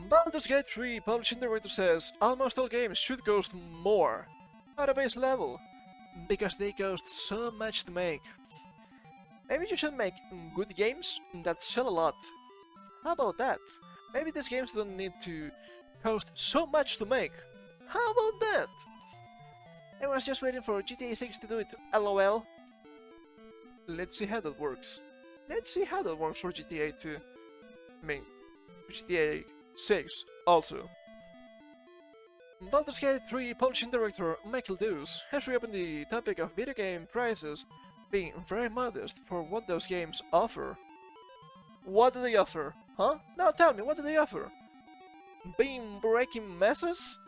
Baldur's Gate 3 publishing director says almost all games should cost more at a base level because they cost so much to make. Maybe you should make good games that sell a lot. How about that? Maybe these games don't need to cost so much to make. How about that? I was just waiting for GTA 6 to do it, lol. Let's see how that works. Let's see how that works for GTA 2. I mean, GTA 6 also. Baldur's Gate 3 publishing director Michael Deuce has reopened the topic of video game prices being very modest for what those games offer. What do they offer? Huh? Now tell me, what do they offer? Being breaking messes?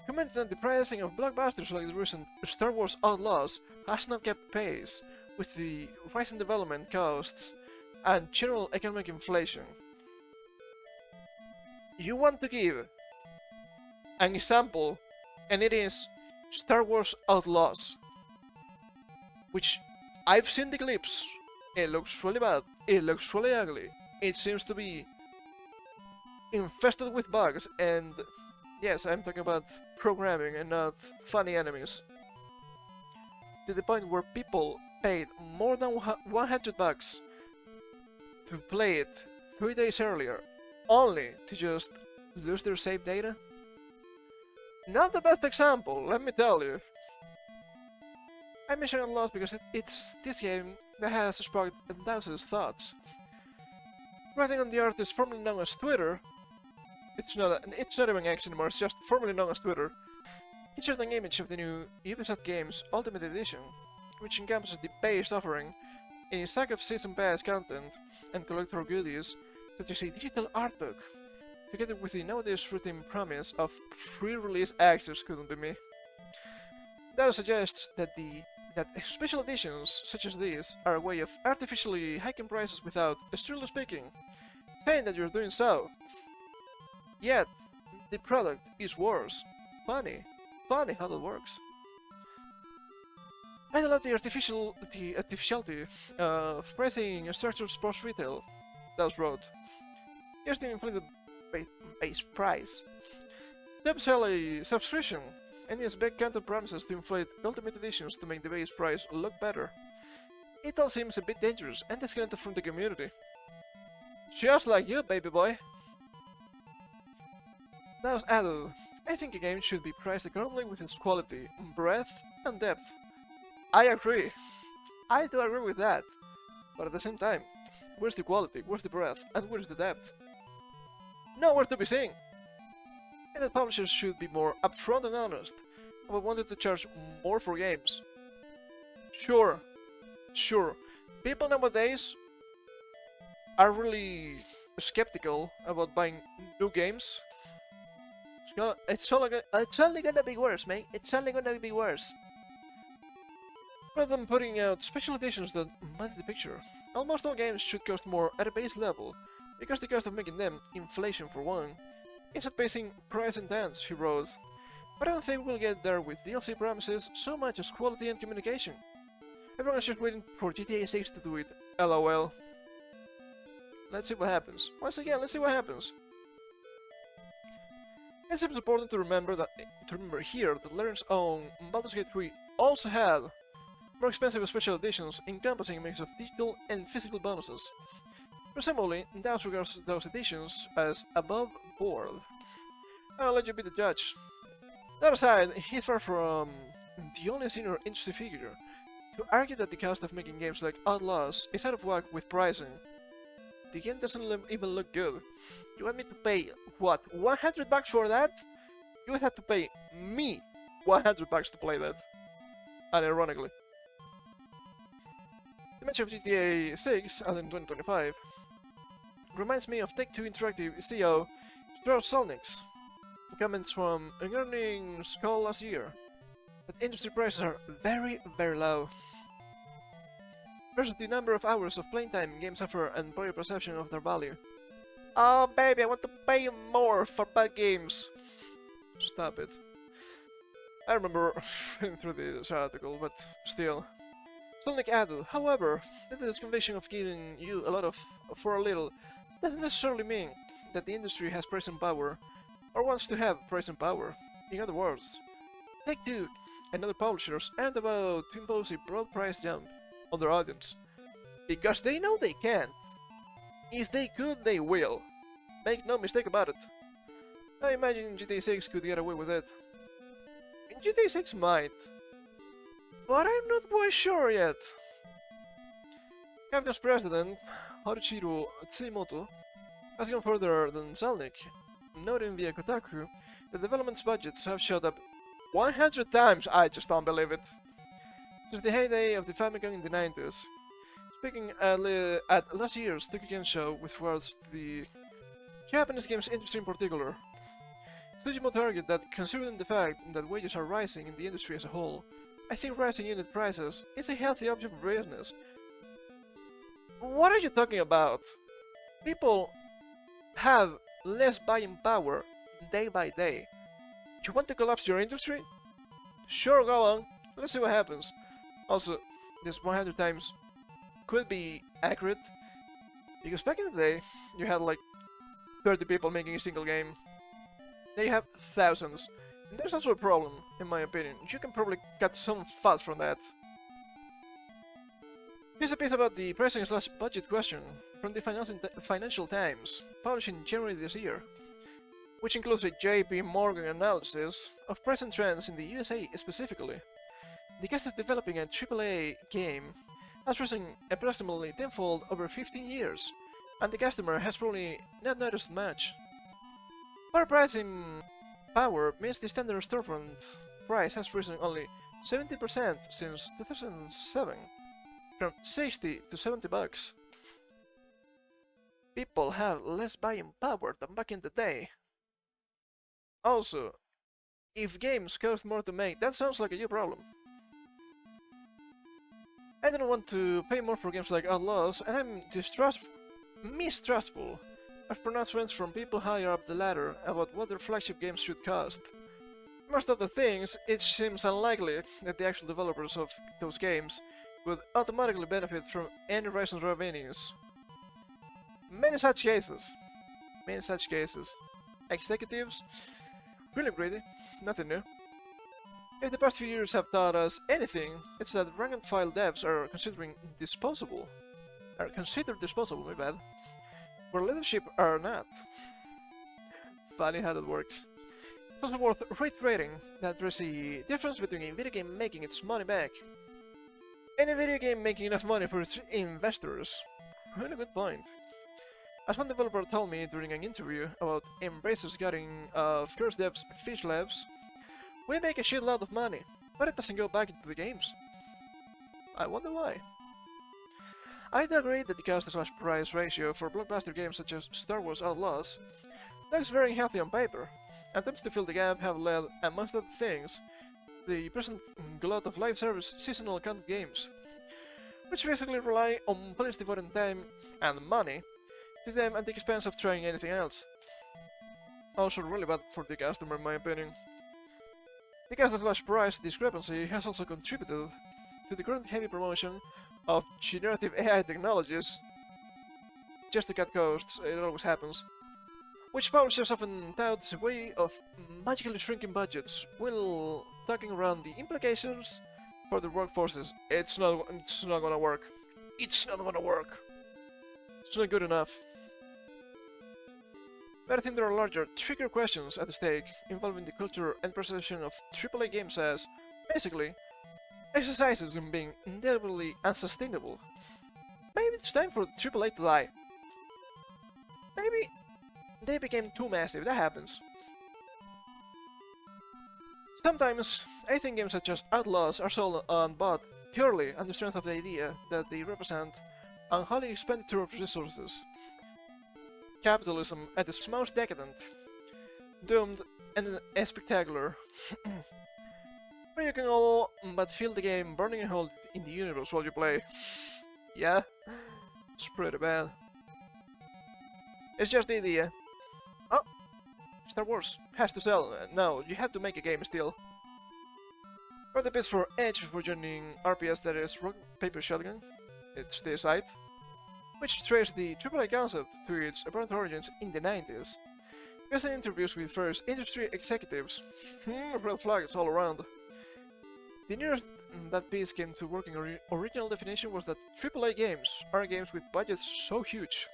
Commenting that the pricing of blockbusters like the recent Star Wars Outlaws has not kept pace with the rising development costs and general economic inflation. You want to give an example, and it is Star Wars Outlaws, which I've seen the clips. It looks really bad, it looks really ugly, it seems to be infested with bugs, and yes, I'm talking about programming and not funny enemies. To the point where people paid more than $100 to play it 3 days earlier, only to just lose their save data? Not the best example, let me tell you. I mention Outlaws because it's this game that has sparked Deuce's thoughts. Writing on the artist formerly known as Twitter, it's not even X anymore, it's just formerly known as Twitter, he shared an image of the new Ubisoft Games Ultimate Edition, which encompasses the base offering in a stack of Season Pass content and collector goodies, such as a digital art book, together with the nowadays routine promise of pre-release access. Couldn't be me. That suggests that special editions such as these are a way of artificially hiking prices without, strictly speaking, saying that you're doing so. Yet, the product is worse. Funny how that works. I love the artificiality of pricing a structured sports retail. Dow's wrote. Here's the inflated base price. They sell a subscription, and its big counter promises to inflate ultimate editions to make the base price look better. It all seems a bit dangerous and disconnected from the community. Just like you, baby boy. Dow's added, I think a game should be priced accordingly with its quality, breadth, and depth. I agree. I do agree with that. But at the same time, where's the quality, where's the breadth, and where's the depth? Nowhere to be seen. And that publishers should be more upfront and honest about wanting to charge more for games. Sure. People nowadays are really skeptical about buying new games. It's only gonna be worse, mate. It's only gonna be worse. Rather than putting out special editions that muddy the picture, almost all games should cost more at a base level, because the cost of making them, inflation for one, is outpacing price and dance, he wrote. But I don't think we'll get there with DLC promises so much as quality and communication. Everyone's just waiting for GTA 6 to do it, lol. Let's see what happens. Once again, let's see what happens. It seems important to remember here that Larian's own Baldur's Gate 3 also had more expensive special editions encompassing a mix of digital and physical bonuses. Presumably, Dow's regards those editions as above board. I'll let you be the judge. That aside, he's far from the only senior industry figure to argue that the cost of making games like Outlaws is out of whack with pricing. The game doesn't even look good. You want me to pay, what, $100 for that? You would have to pay me $100 to play that. Unironically. The mention of GTA 6 out in 2025 reminds me of Take-Two Interactive CEO Strauss Zelnick's comments from an earnings call last year that industry prices are very, very low versus the number of hours of playing time games offer and player perception of their value. Oh baby, I want to pay more for bad games. Stop it. I remember reading through this article, but still. Zelnick added, however, that this conviction of giving you a lot for a little doesn't necessarily mean that the industry has pricing power, or wants to have pricing power. In other words, Take-Two and other publishers aren't about to impose a broad price jump on their audience, because they know they can't. If they could, they will. Make no mistake about it. I imagine GTA 6 could get away with it. And GTA 6 might, but I'm not quite sure yet. Capcom's president, Haruchiro Tsumoto, has gone further than Zelnick, noting via Kotaku that development's budgets have shot up 100 times. I just don't believe it. Since the heyday of the Famicom in the 90s. Speaking at last year's Tokyo Game Show with regards to the Japanese games industry in particular, Tsujimoto argued that considering the fact that wages are rising in the industry as a whole, I think rising unit prices is a healthy option for business. What are you talking about? People have less buying power day by day. You want to collapse your industry? Sure, go on. Let's see what happens. Also, this 100 times could be accurate, because back in the day, you had like 30 people making a single game. Now you have thousands. And there's also a problem, in my opinion. You can probably cut some fat from that. Here's a piece about the pricing slash budget question from the Financial Times, published in January this year, which includes a JP Morgan analysis of pricing trends in the USA specifically. The cost of developing a AAA game has risen approximately tenfold over 15 years, and the customer has probably not noticed much. Our pricing power means the standard storefront price has risen only 70% since 2007, from 60 to 70 bucks. People have less buying power than back in the day. Also, if games cost more to make, that sounds like a you problem. I don't want to pay more for games like Outlaws, and I'm mistrustful of pronouncements from people higher up the ladder about what their flagship games should cost. Most of the things, it seems unlikely that the actual developers of those games would automatically benefit from any rise in revenues. Many such cases. Executives, really greedy, nothing new. If the past few years have taught us anything, it's that rank-and-file devs are considered disposable, my bad, where leadership are not. Funny how that works. It's also worth reiterating that there's a difference between a video game making its money back and a video game making enough money for its investors. Really good point. As one developer told me during an interview about Embracer's gutting of Curse Dev's Fish Labs, we make a shitload of money, but it doesn't go back into the games. I wonder why. I'd agree that the cost-price ratio for blockbuster games such as Star Wars Outlaws looks very healthy on paper. Attempts to fill the gap have led, amongst other things, the present glut of live service seasonal content games, which basically rely on players devoting time and money to them at the expense of trying anything else. Also really bad for the customer in my opinion. The cost/price discrepancy has also contributed to the current heavy promotion of generative AI technologies. Just to cut costs, it always happens. Which publishers often tout as a way of magically shrinking budgets, while talking around the implications for the workforces. It's not gonna work. It's not gonna work. It's not good enough. But I think there are larger, trickier questions at stake involving the culture and perception of AAA games as, basically, exercises in being inevitably unsustainable. Maybe it's time for AAA to die. Maybe they became too massive, that happens. Sometimes, I think games such as Outlaws are sold and bought purely on the strength of the idea that they represent unholy expenditure of resources. Capitalism at its most decadent, doomed and spectacular. Where you can all but feel the game burning a hole in the universe while you play. Yeah, it's pretty bad. It's just the idea. Oh, Star Wars has to sell. No, you have to make a game still. Or the bits for Edge for joining RPS, that is Rock Paper Shotgun. It's the site. which traced the AAA concept to its apparent origins in the 90s. Based on interviews with various industry executives, red flags all around. The nearest that piece came to working original definition was that AAA games are games with budgets so huge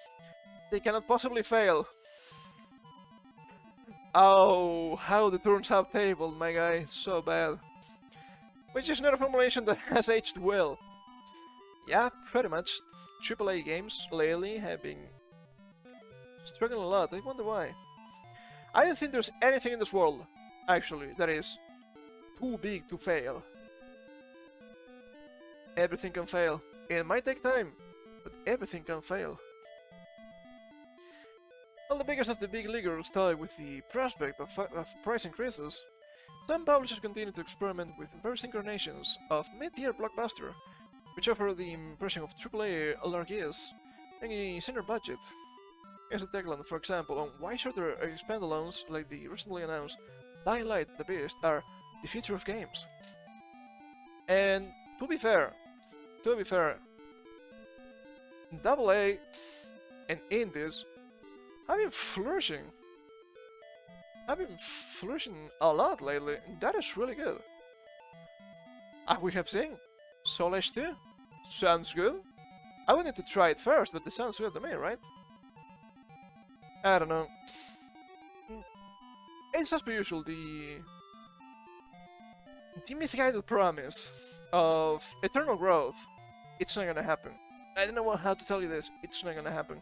they cannot possibly fail. Oh, how the turns have tabled, my guy, so bad. Which is not a formulation that has aged well. Yeah, pretty much. AAA games lately have been struggling a lot. I wonder why. I don't think there's anything in this world, actually, that is too big to fail. Everything can fail. It might take time, but everything can fail. While the biggest of the big leaguers toy with the prospect of price increases, some publishers continue to experiment with various incarnations of mid-tier blockbuster, which offer the impression of AAA LRGs and a center budget. As a tagline, for example, on why shorter standalones like the recently announced Dying Light the Beast are the future of games. And to be fair, AA and indies have been flourishing. I've been flourishing a lot lately, and that is really good. We have seen Soul Edge 2. Sounds good. I would need to try it first, but it sounds good to me, right? I don't know. It's as per usual, the misguided promise of eternal growth. It's not gonna happen. I don't know how to tell you this. It's not gonna happen.